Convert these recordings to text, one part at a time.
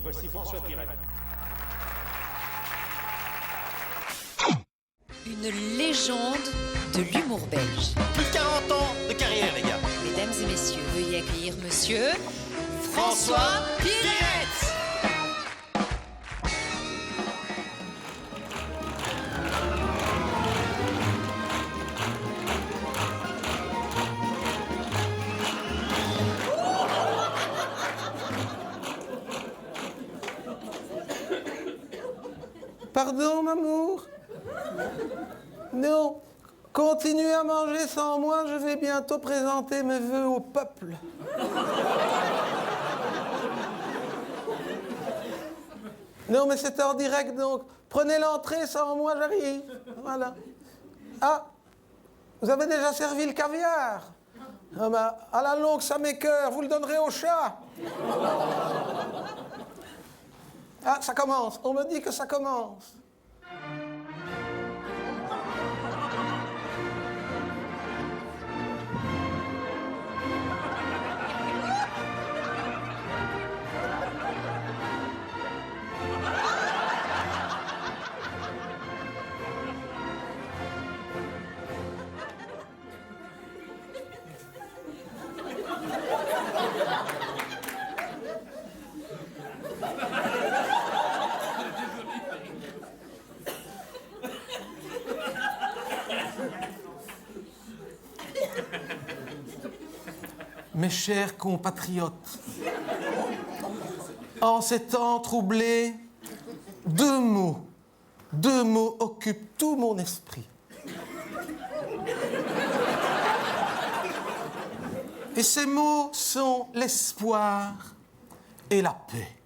Voici François Pirette. Une légende de l'humour belge. Plus de 40 ans de carrière, les gars. Mesdames et messieurs, veuillez accueillir monsieur François Pirette. Pardon, Mamour? Non, continuez à manger sans moi, je vais bientôt présenter mes vœux au peuple. Non, mais c'est en direct, donc prenez l'entrée sans moi, j'arrive. Voilà. Ah, vous avez déjà servi le caviar? Ah ben, à la longue, ça m'écoeure, vous le donnerez au chat. Ah, ça commence, on me dit que ça commence. Mes chers compatriotes, en ces temps troublés, deux mots occupent tout mon esprit. Et ces mots sont l'espoir et la paix.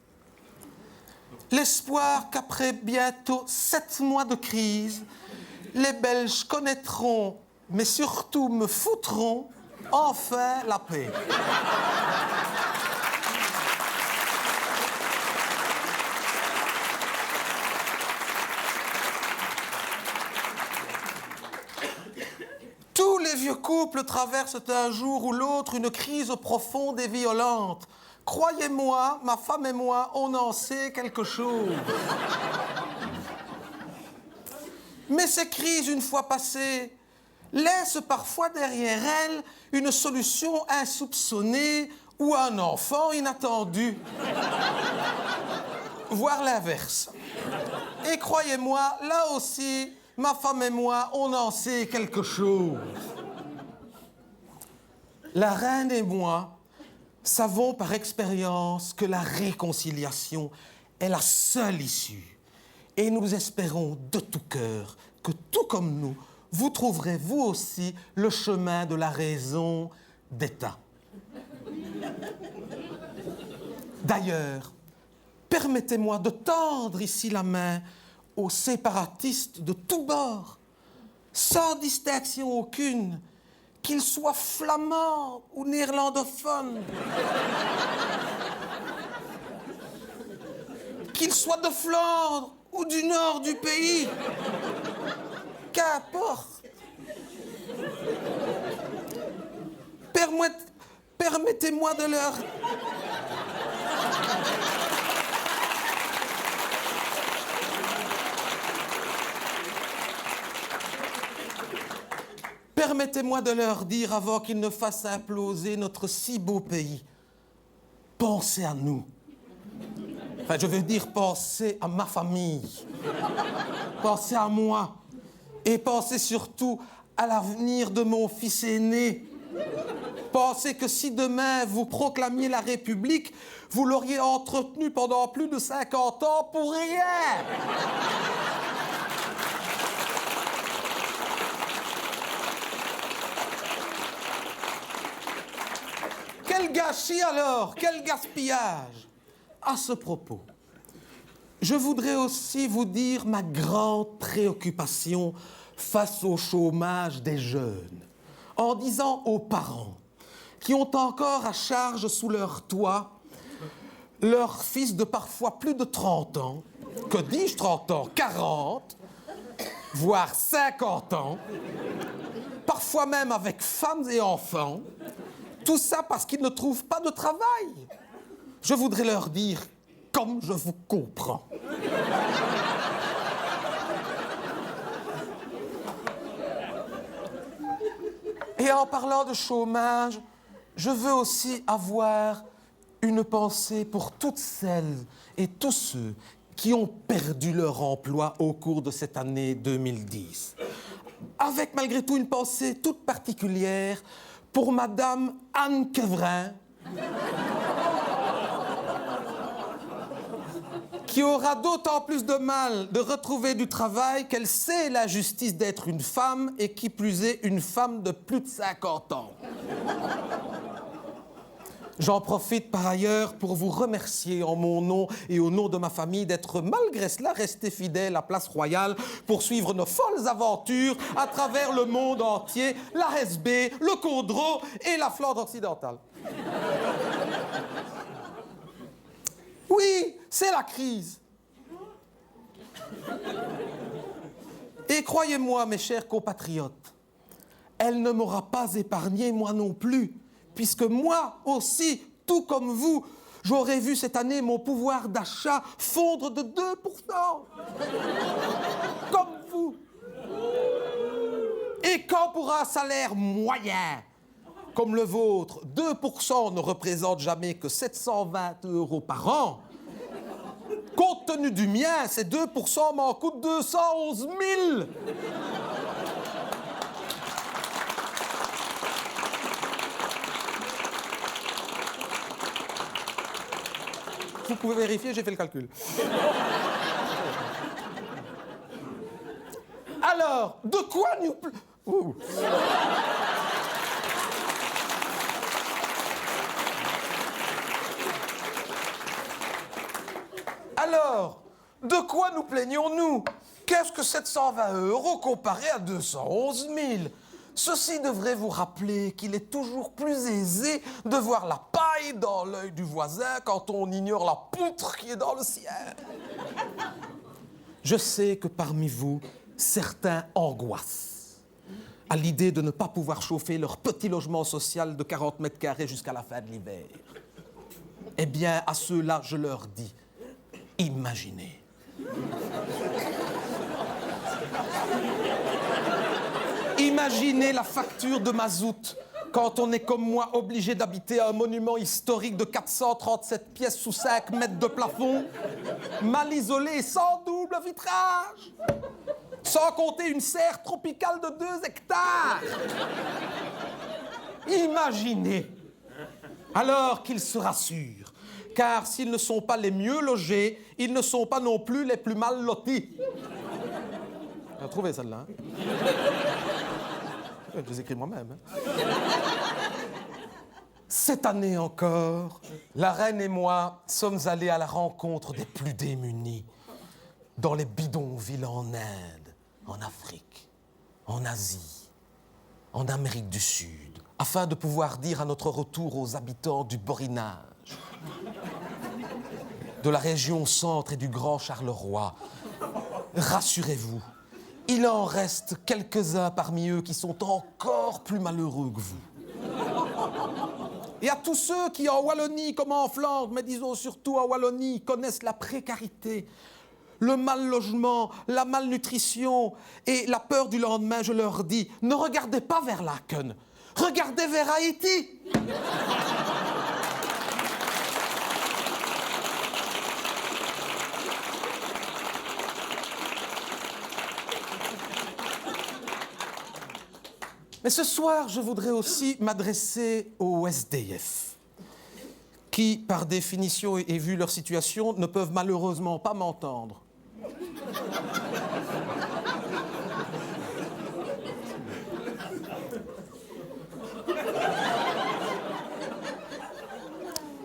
L'espoir qu'après bientôt 7 mois de crise, les Belges connaîtront, mais surtout me foutront, enfin la paix. Tous les vieux couples traversent un jour ou l'autre une crise profonde et violente. Croyez-moi, ma femme et moi, on en sait quelque chose. Mais ces crises, une fois passées, laissent parfois derrière elles une solution insoupçonnée ou un enfant inattendu. Voire l'inverse. Et croyez-moi, là aussi, ma femme et moi, on en sait quelque chose. La reine et moi savons par expérience que la réconciliation est la seule issue. Et nous espérons de tout cœur que, tout comme nous, vous trouverez vous aussi le chemin de la raison d'État. D'ailleurs, permettez-moi de tendre ici la main aux séparatistes de tous bords, sans distinction aucune, qu'ils soient flamands ou néerlandophones, qu'ils soient de Flandre ou du nord du pays. Qu'importe. Permettez-moi de leur... Permettez-moi de leur dire, avant qu'ils ne fassent imploser notre si beau pays, pensez à nous. Enfin, je veux dire, pensez à ma famille. Pensez à moi. Et pensez surtout à l'avenir de mon fils aîné. Pensez que si demain vous proclamiez la République, vous l'auriez entretenue pendant plus de 50 ans pour rien. Quel gâchis alors, quel gaspillage! À ce propos, je voudrais aussi vous dire ma grande préoccupation face au chômage des jeunes, en disant aux parents qui ont encore à charge sous leur toit leur fils de parfois plus de 30 ans, que dis-je 30 ans, 40, voire 50 ans, parfois même avec femmes et enfants, tout ça parce qu'ils ne trouvent pas de travail. Je voudrais leur dire comme je vous comprends. Et en parlant de chômage, je veux aussi avoir une pensée pour toutes celles et tous ceux qui ont perdu leur emploi au cours de cette année 2010. Avec malgré tout une pensée toute particulière pour Madame Anne Quevrin, qui aura d'autant plus de mal de retrouver du travail qu'elle sait la justice d'être une femme et qui plus est une femme de plus de 50 ans. J'en profite par ailleurs pour vous remercier en mon nom et au nom de ma famille d'être malgré cela resté fidèle à Place Royale pour suivre nos folles aventures à travers le monde entier, la SB, le Condro et la Flandre occidentale. Oui, c'est la crise. Et croyez-moi, mes chers compatriotes, elle ne m'aura pas épargné, moi non plus, puisque moi aussi, tout comme vous, j'aurais vu cette année mon pouvoir d'achat fondre de 2%. Comme vous. Et quand pour un salaire moyen, comme le vôtre, 2% ne représente jamais que 720 € par an, compte tenu du mien, ces 2% m'en coûtent 211 000. Vous pouvez vérifier, j'ai fait le calcul. Alors, de quoi nous... Alors, de quoi nous plaignons-nous? Qu'est-ce que 720 € comparé à 211 000? Ceci devrait vous rappeler qu'il est toujours plus aisé de voir la paille dans l'œil du voisin quand on ignore la poutre qui est dans le sien. Je sais que parmi vous, certains angoissent à l'idée de ne pas pouvoir chauffer leur petit logement social de 40 mètres carrés jusqu'à la fin de l'hiver. Eh bien, à ceux-là, je leur dis, imaginez. Imaginez la facture de mazout quand on est comme moi obligé d'habiter un monument historique de 437 pièces sous 5 mètres de plafond, mal isolé et sans double vitrage, sans compter une serre tropicale de 2 hectares. Imaginez. Alors qu'ils se rassurent, car s'ils ne sont pas les mieux logés, ils ne sont pas non plus les plus mal lotis. On a trouvé celle-là, hein? Je les écris moi-même. Hein? Cette année encore, la reine et moi sommes allés à la rencontre des plus démunis, dans les bidonvilles en Inde, en Afrique, en Asie, en Amérique du Sud, afin de pouvoir dire à notre retour aux habitants du Borinage, de la région centre et du Grand Charleroi, rassurez-vous, il en reste quelques-uns parmi eux qui sont encore plus malheureux que vous. Et à tous ceux qui, en Wallonie comme en Flandre, mais disons surtout en Wallonie, connaissent la précarité, le mal-logement, la malnutrition et la peur du lendemain, je leur dis, ne regardez pas vers Laken, regardez vers Haïti. Mais ce soir, je voudrais aussi m'adresser aux SDF, qui, par définition et vu leur situation, ne peuvent malheureusement pas m'entendre.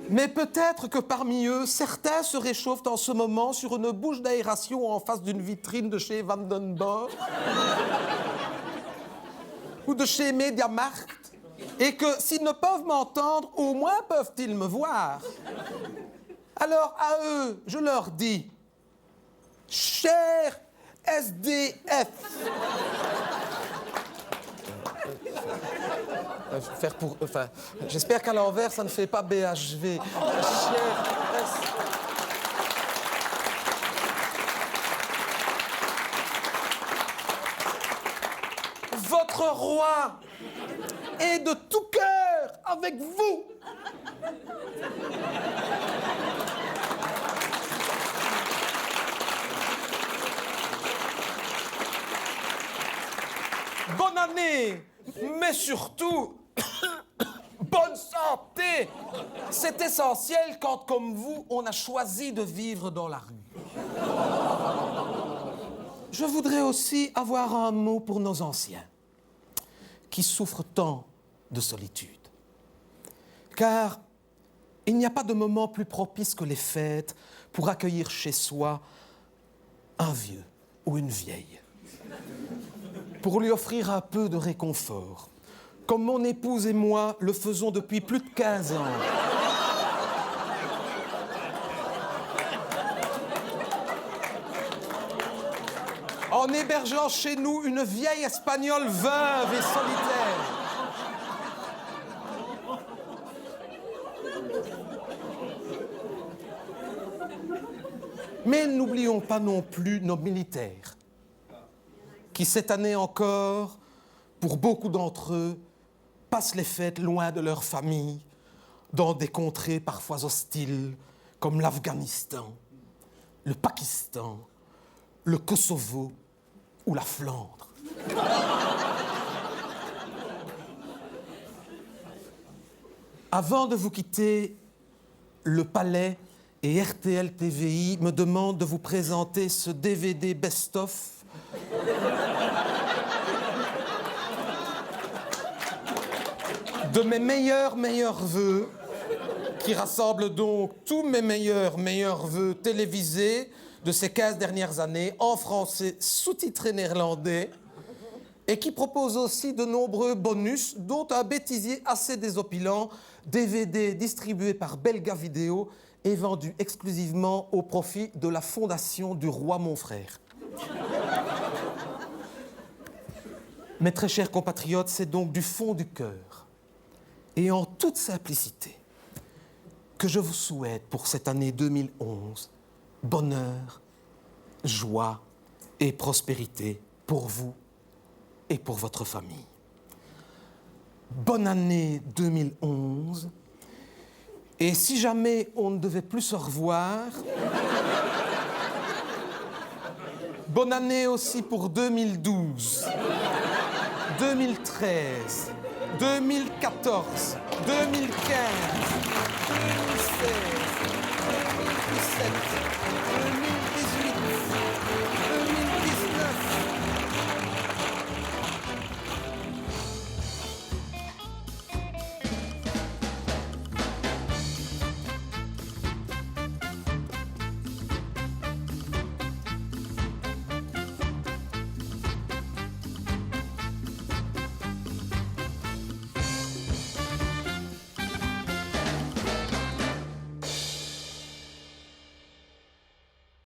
Mais peut-être que parmi eux, certains se réchauffent en ce moment sur une bouche d'aération en face d'une vitrine de chez Vandenborg ou de chez Mediamarkt, et que s'ils ne peuvent m'entendre, au moins peuvent-ils me voir. Alors à eux, je leur dis, chers SDF, j'espère qu'à l'envers, ça ne fait pas BHV. Chers notre roi est de tout cœur avec vous. Bonne année, mais surtout, bonne santé. C'est essentiel quand, comme vous, on a choisi de vivre dans la rue. Je voudrais aussi avoir un mot pour nos anciens, qui souffrent tant de solitude. Car il n'y a pas de moment plus propice que les fêtes pour accueillir chez soi un vieux ou une vieille, pour lui offrir un peu de réconfort, comme mon épouse et moi le faisons depuis plus de 15 ans. En hébergeant chez nous une vieille Espagnole veuve et solitaire. Mais n'oublions pas non plus nos militaires, qui cette année encore, pour beaucoup d'entre eux, passent les fêtes loin de leur famille, dans des contrées parfois hostiles, comme l'Afghanistan, le Pakistan, le Kosovo ou la Flandre. Avant de vous quitter, le Palais et RTL TVI me demandent de vous présenter ce DVD best-of de mes meilleurs vœux, qui rassemble donc tous mes meilleurs vœux télévisés de ces 15 dernières années, en français sous-titré néerlandais, et qui propose aussi de nombreux bonus, dont un bêtisier assez désopilant, DVD distribué par Belga Vidéo et vendu exclusivement au profit de la Fondation du Roi Mon Frère. Mes très chers compatriotes, c'est donc du fond du cœur et en toute simplicité que je vous souhaite pour cette année 2011 bonheur, joie et prospérité pour vous et pour votre famille. Bonne année 2011. Et si jamais on ne devait plus se revoir, bonne année aussi pour 2012, 2013, 2014, 2015, 2016, 2017.